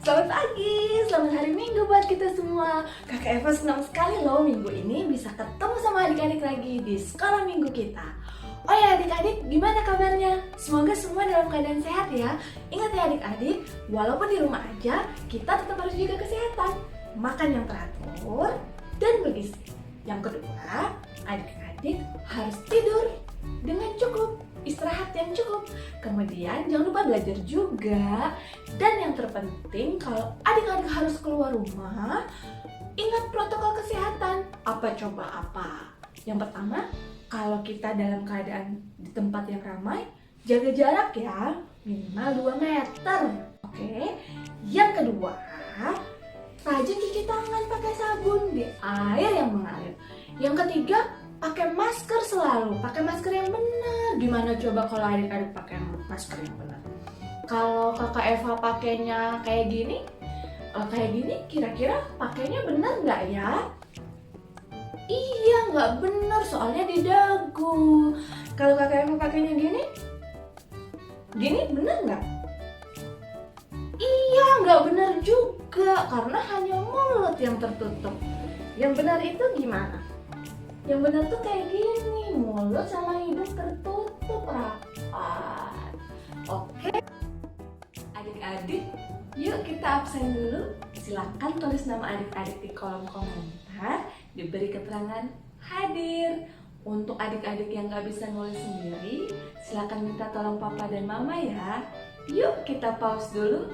Selamat pagi, selamat hari Minggu buat kita semua. Kakak Eva senang sekali loh minggu ini bisa ketemu sama adik-adik lagi di sekolah minggu kita. Oh ya adik-adik, gimana kabarnya? Semoga semua dalam keadaan sehat ya. Ingat ya adik-adik, walaupun di rumah aja, kita tetap harus jaga kesehatan. Makan yang teratur dan bergizi. Yang kedua, adik-adik harus tidur dengan cukup, istirahat yang cukup. Kemudian jangan lupa belajar juga. Dan yang terpenting, kalau adik-adik harus keluar rumah, ingat protokol kesehatan. Apa coba apa? Yang pertama, kalau kita dalam keadaan di tempat yang ramai, jaga jarak ya, minimal 2 meter. Oke. Yang kedua, rajin cuci tangan pakai sabun di air yang mengalir. Yang ketiga, pakai masker selalu, pakai masker yang benar. Gimana coba kalau adik-adik pakai masker yang benar? Kalau kakak Eva pakainya kayak gini, kira-kira pakainya benar nggak ya? Iya, nggak benar, soalnya di dagu. Kalau kakak Eva pakainya gini benar nggak? Iya, nggak benar juga, karena hanya mulut yang tertutup. Yang benar itu gimana? Yang benar tuh kayak gini, mulut sama hidung tertutup rapat. Oke, adik-adik, yuk kita absen dulu. Silakan tulis nama adik-adik di kolom komentar, diberi keterangan hadir. Untuk adik-adik yang gak bisa nulis sendiri, silakan minta tolong papa dan mama ya. Yuk kita pause dulu.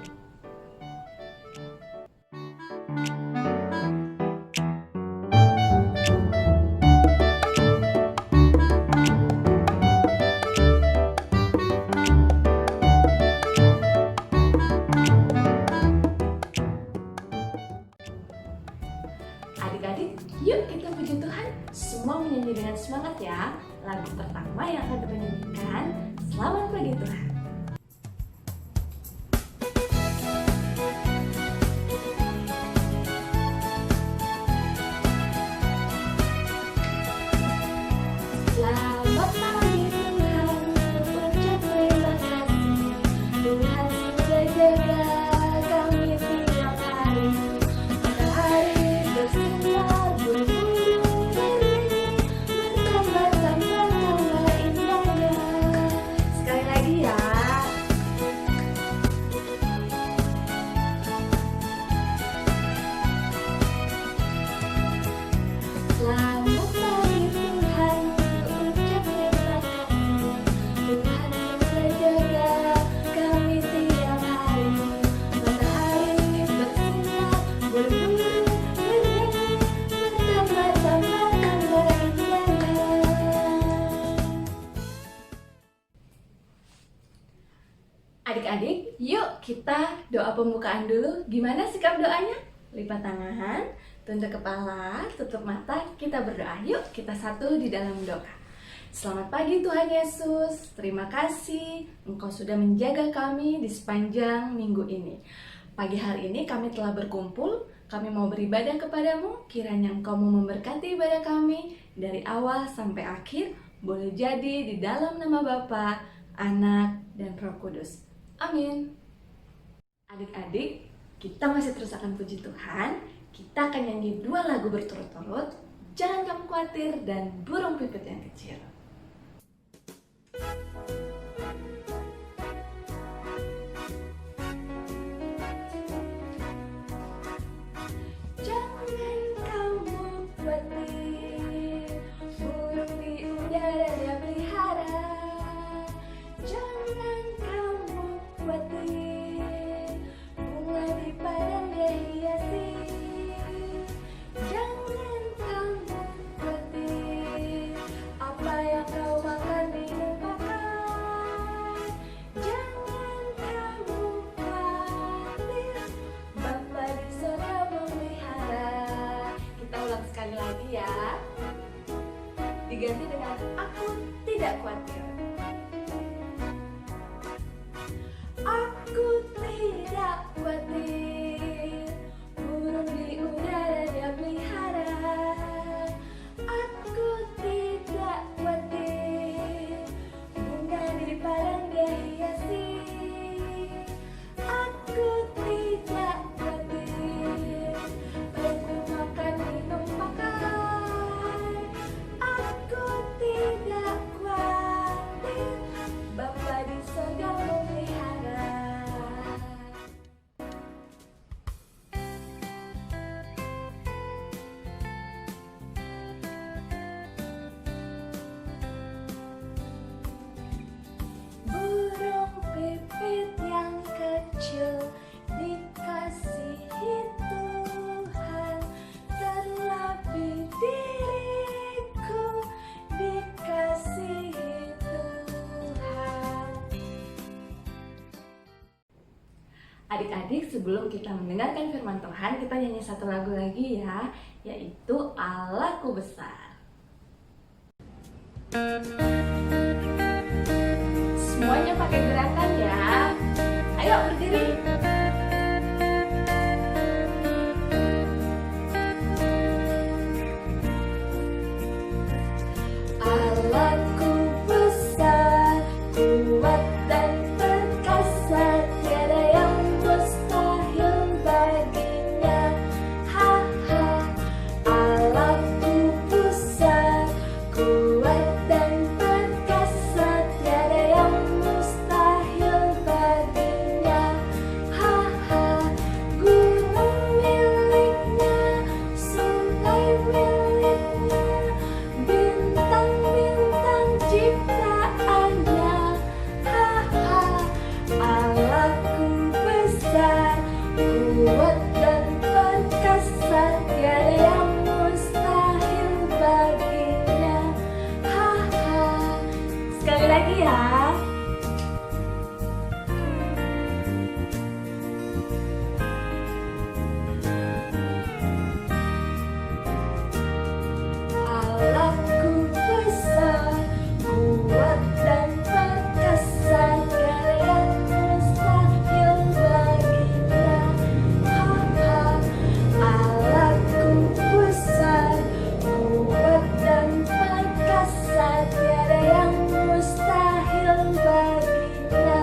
Adik-adik, yuk kita puji Tuhan. Semua menyanyi dengan semangat ya. Lagu pertama yang akan kita nyanyikan, Selamat Pagi Tuhan. Selamat pagi Tuhan, ucap terima kasih. Tuhan sudah jaga kami tiap hari. Matahari bersinar, burung bernyanyi, bertambah-tambah indahnya. Sekali lagi ya. Selamat pagi Tuhan, ucap terima kasih. Tuhan sudah jaga kami tiap hari. Matahari bersinar, burung bernyanyi, bertambah-tambah indahnya. Adik-adik, yuk kita doa pembukaan dulu. Gimana sikap doanya? Lipat tangan, tunduk kepala, tutup mata, kita berdoa. Yuk kita satu di dalam doa. Selamat pagi Tuhan Yesus, terima kasih Engkau sudah menjaga kami di sepanjang minggu ini. Pagi hari ini kami telah berkumpul, kami mau beribadah kepadamu. Kiranya Engkau mau memberkati ibadah kami dari awal sampai akhir. Boleh jadi di dalam nama Bapa, Anak, dan Roh Kudus. Amin. Adik-adik, kita masih terus akan puji Tuhan. Kita akan nyanyi 2 lagu berturut-turut, Jangan Kamu Khawatir dan Burung Pipit yang Kecil. Jangan kamu khawatir, burung di udara dia pelihara. Jangan kamu khawatir, bunga di padang dia hiasi. Jangan kamu khawatir, apa yang kau makan minum pakai. Jangan kamu khawatir, Bapa di sorga memelihara. Kita ulang sekali lagi ya. Diganti dengan aku tidak khawatir. Aku tidak khawatir, burung di udara dia pelihara. Aku tidak khawatir, bunga di padang dia hiasi. Aku tidak Adik-adik, sebelum kita mendengarkan firman Tuhan, kita nyanyi satu lagu lagi ya, yaitu Allahku Besar. Semuanya pakai gerakan ya. Ayo berdiri. Allahku besar, kuat dan perkasa, tiada yang mustahil baginya. Ha ha. Allahku besar, kuat dan perkasa, tiada yang mustahil baginya. Ha ha. Gunung miliknya, sungai miliknya, bintang-bintang ciptaannya. Ha ha. Allahku besar, kuat dan perkasa, tiada yang mustahil baginya. Ha ha. Sekali lagi ya. Allahku besar, kuat dan perkasa, tiada yang mustahil baginya. Ha ha. Allahku besar, kuat dan perkasa, tiada yang mustahil baginya.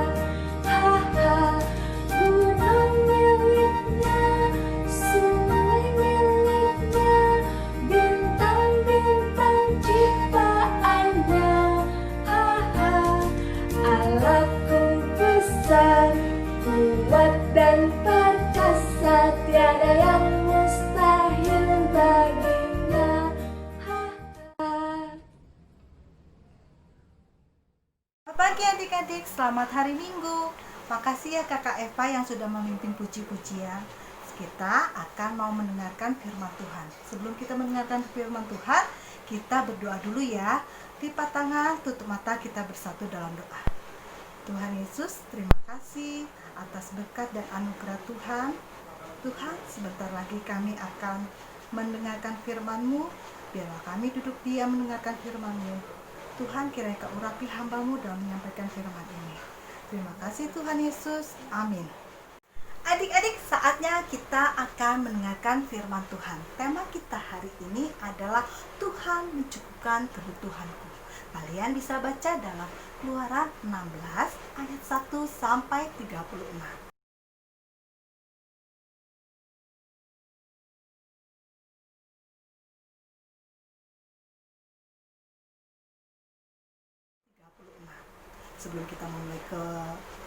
Ha ha. Gunung miliknya, sungai miliknya, bintang-bintang ciptaannya. Ha ha. Allahku besar, kuat dan perkasa, tiada yang mustahil baginya. Ha ha. Selamat pagi adik-adik, selamat hari Minggu. Makasih ya Kakak Eva yang sudah memimpin puji-pujian. Kita akan mau mendengarkan firman Tuhan. Sebelum kita mendengarkan firman Tuhan, kita berdoa dulu ya. Lipat tangan, tutup mata, kita bersatu dalam doa. Tuhan Yesus, terima kasih atas berkat dan anugerah Tuhan. Tuhan, sebentar lagi kami akan mendengarkan firman-Mu. Biarlah kami duduk diam mendengarkan firman-Mu. Tuhan, kiranya Kau urapi hamba-Mu dalam menyampaikan firman ini. Terima kasih Tuhan Yesus. Amin. Adik-adik, saatnya kita akan mendengarkan firman Tuhan. Tema kita hari ini adalah Tuhan mencukupkan kebutuhanku. Kalian bisa baca dalam Keluaran 16 ayat 1 sampai 36. Sebelum kita mulai ke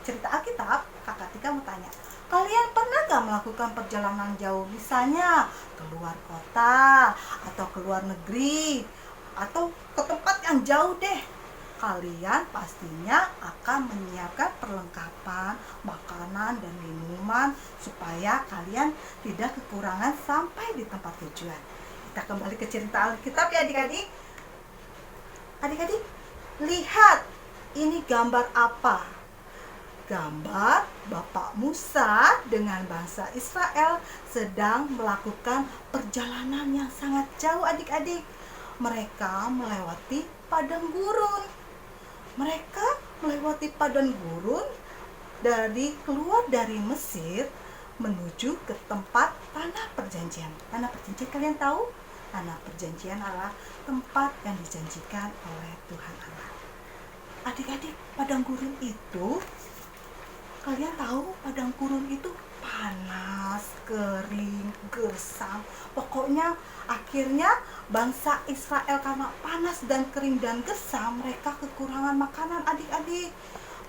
cerita Alkitab, Kakak Tika mau tanya, kalian pernah gak melakukan perjalanan jauh? Misalnya keluar kota, atau keluar negeri, atau ke tempat yang jauh deh. Kalian pastinya akan menyiapkan perlengkapan, makanan, dan minuman supaya kalian tidak kekurangan sampai di tempat tujuan. Kita kembali ke cerita Alkitab ya adik-adik. Adik-adik, lihat, ini gambar apa? Gambar Bapak Musa dengan bangsa Israel sedang melakukan perjalanan yang sangat jauh adik-adik. Mereka melewati padang gurun. Mereka melewati padang gurun keluar dari Mesir menuju ke tempat tanah perjanjian. Tanah perjanjian kalian tahu? Tanah perjanjian adalah tempat yang dijanjikan oleh Tuhan Allah. Adik-adik, padang gurun itu, kalian tahu padang gurun itu panas, kering, gersam. Pokoknya akhirnya bangsa Israel karena panas dan kering dan gersam, mereka kekurangan makanan adik-adik.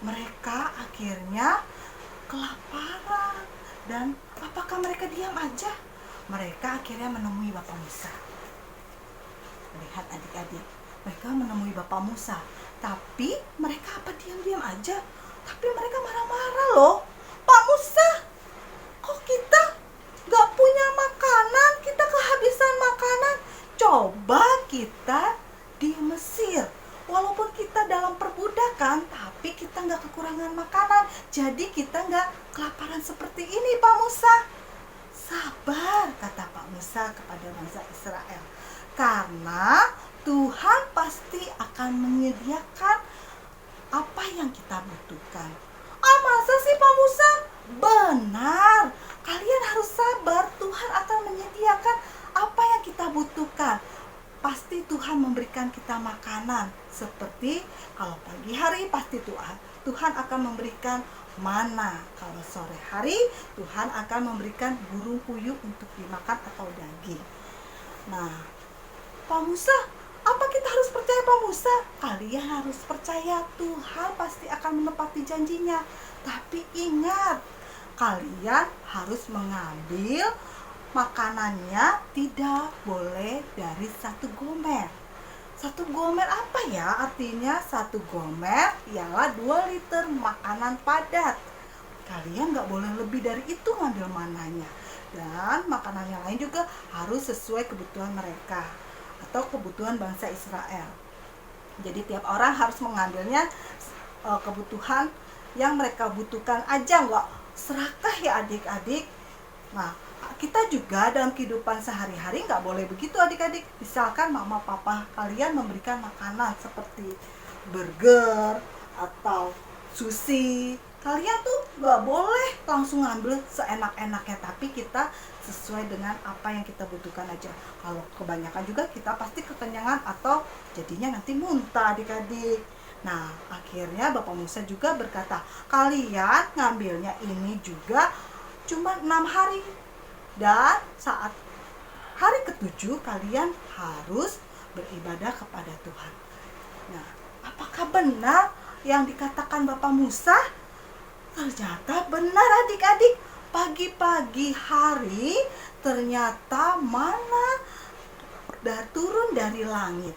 Mereka akhirnya kelaparan. Dan apakah mereka diam aja? Mereka akhirnya menemui Bapak Musa. Lihat adik-adik, mereka menemui Bapak Musa. Tapi mereka apa diam-diam aja? Tapi mereka marah-marah loh. Pak Musa, kok kita gak punya makanan? Kita kehabisan makanan. Coba kita di Mesir. Walaupun kita dalam perbudakan, tapi kita gak kekurangan makanan. Jadi kita gak kelaparan seperti Musa kepada bangsa Israel. Karena Tuhan pasti akan menyediakan apa yang kita butuhkan. Masa sih Pak Musa? Benar. Kalian harus sabar. Tuhan akan menyediakan apa yang kita butuhkan. Pasti Tuhan memberikan kita makanan. Seperti kalau pagi hari pasti Tuhan akan memberikan mana. Kalau sore hari Tuhan akan memberikan burung puyuh untuk dimakan atau daging. Nah, Pak Musa, apa kita harus percaya Pak Musa? Kalian harus percaya Tuhan pasti akan menepati janjinya. Tapi ingat, kalian harus mengambil makanannya tidak boleh dari 1 gomer. 1 gomer apa ya? Artinya 1 gomer ialah 2 liter makanan padat. Kalian gak boleh lebih dari itu ngambil mananya. Dan makanan yang lain juga harus sesuai kebutuhan mereka atau kebutuhan bangsa Israel. Jadi tiap orang harus mengambilnya kebutuhan yang mereka butuhkan aja, nggak serakah ya adik-adik. Nah, kita juga dalam kehidupan sehari-hari nggak boleh begitu adik-adik. Misalkan mama papa kalian memberikan makanan seperti burger atau sushi, kalian tuh nggak boleh langsung ngambil seenak-enaknya, tapi kita sesuai dengan apa yang kita butuhkan aja. Kalau kebanyakan juga kita pasti kekenyangan atau jadinya nanti muntah adik-adik. Nah, akhirnya Bapak Musa juga berkata, kalian ngambilnya ini juga cuma 6 hari. Dan saat hari ke-7 kalian harus beribadah kepada Tuhan. Nah, apakah benar yang dikatakan Bapak Musa? Ternyata benar adik-adik. Pagi-pagi hari ternyata mana turun dari langit.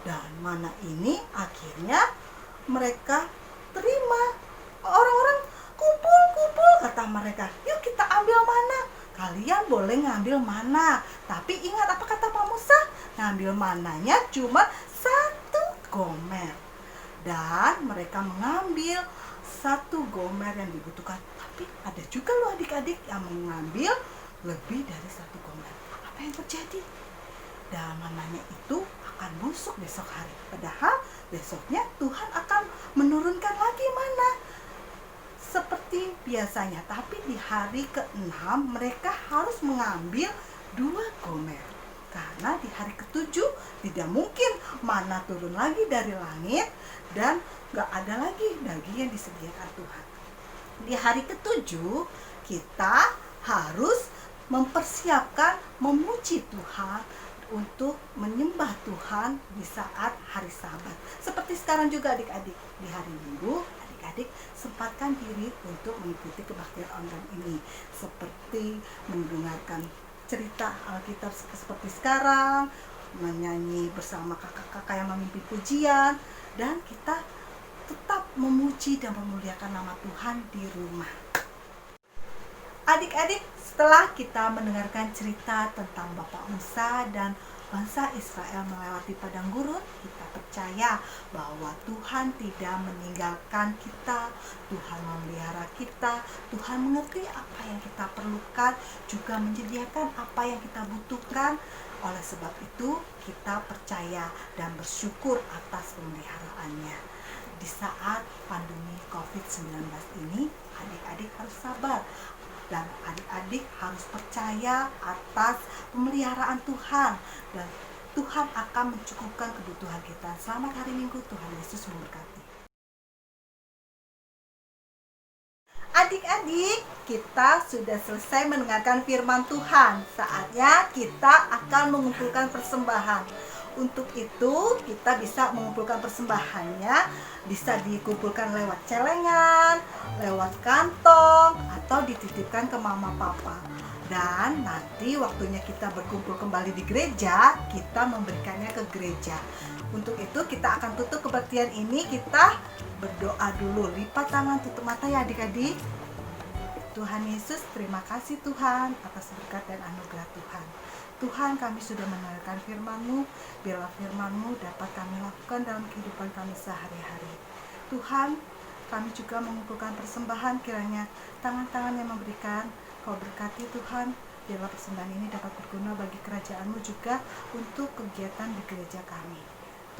Dan mana ini akhirnya mereka terima. Orang-orang kumpul-kumpul kata mereka, yuk kita ambil mana. Kalian boleh ngambil mana. Tapi ingat apa kata Pak Musa? Ngambil mananya cuma 1 gomer. Dan mereka mengambil 1 gomer yang dibutuhkan. Tapi ada juga loh adik-adik yang mengambil lebih dari 1 gomer. Apa yang terjadi? Dan mananya itu akan busuk besok hari. Padahal besoknya Tuhan akan menurunkan lagi mana seperti biasanya. Tapi di hari ke-6 mereka harus mengambil 2 gomer. Karena di hari ke-7 tidak mungkin mana turun lagi dari langit dan gak ada lagi daging yang disediakan Tuhan. Di hari ke-7 kita harus mempersiapkan memuji Tuhan untuk menyembah Tuhan di saat hari Sabat. Seperti sekarang juga adik-adik, di hari Minggu adik-adik sempatkan diri untuk mengikuti kebaktian online ini, seperti mendengarkan cerita Alkitab seperti sekarang, menyanyi bersama kakak-kakak yang memimpin pujian, dan kita tetap memuji dan memuliakan nama Tuhan di rumah. Adik-adik, setelah kita mendengarkan cerita tentang Bapak Musa dan bangsa Israel melewati padang gurun, kita percaya bahwa Tuhan tidak meninggalkan kita, Tuhan memelihara kita, Tuhan mengerti apa yang kita perlukan, juga menyediakan apa yang kita butuhkan. Oleh sebab itu, kita percaya dan bersyukur atas pemeliharaannya. Di saat pandemi COVID-19 ini, adik-adik harus sabar. Dan adik-adik harus percaya atas pemeliharaan Tuhan. Dan Tuhan akan mencukupkan kebutuhan kita. Selamat hari Minggu, Tuhan Yesus memberkati. Adik-adik, kita sudah selesai mendengarkan firman Tuhan. Saatnya kita akan mengumpulkan persembahan. Untuk itu kita bisa mengumpulkan persembahannya, bisa dikumpulkan lewat celengan, lewat kantong, atau dititipkan ke mama papa. Dan nanti waktunya kita berkumpul kembali di gereja, kita memberikannya ke gereja. Untuk itu kita akan tutup kebaktian ini, kita berdoa dulu. Lipat tangan, tutup mata ya adik-adik. Tuhan Yesus, terima kasih Tuhan atas berkat dan anugerah Tuhan. Tuhan, kami sudah mendengarkan firman-Mu, biarlah firman-Mu dapat kami lakukan dalam kehidupan kami sehari-hari. Tuhan, kami juga mengumpulkan persembahan, kiranya tangan-tangan yang memberikan Kau berkati Tuhan, biarlah persembahan ini dapat berguna bagi kerajaan-Mu juga untuk kegiatan di gereja kami.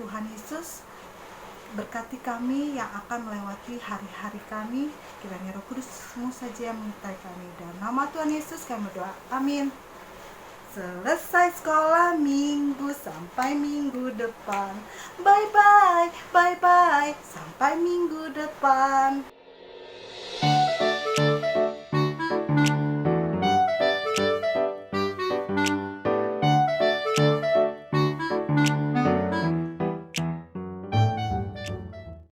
Tuhan Yesus, berkati kami yang akan melewati hari-hari kami. Kiranya Roh Kudus-Mu saja yang menyertai kami. Dalam nama Tuhan Yesus kami berdoa. Amin. Selesai sekolah minggu sampai minggu depan. Bye-bye, bye-bye, sampai minggu depan.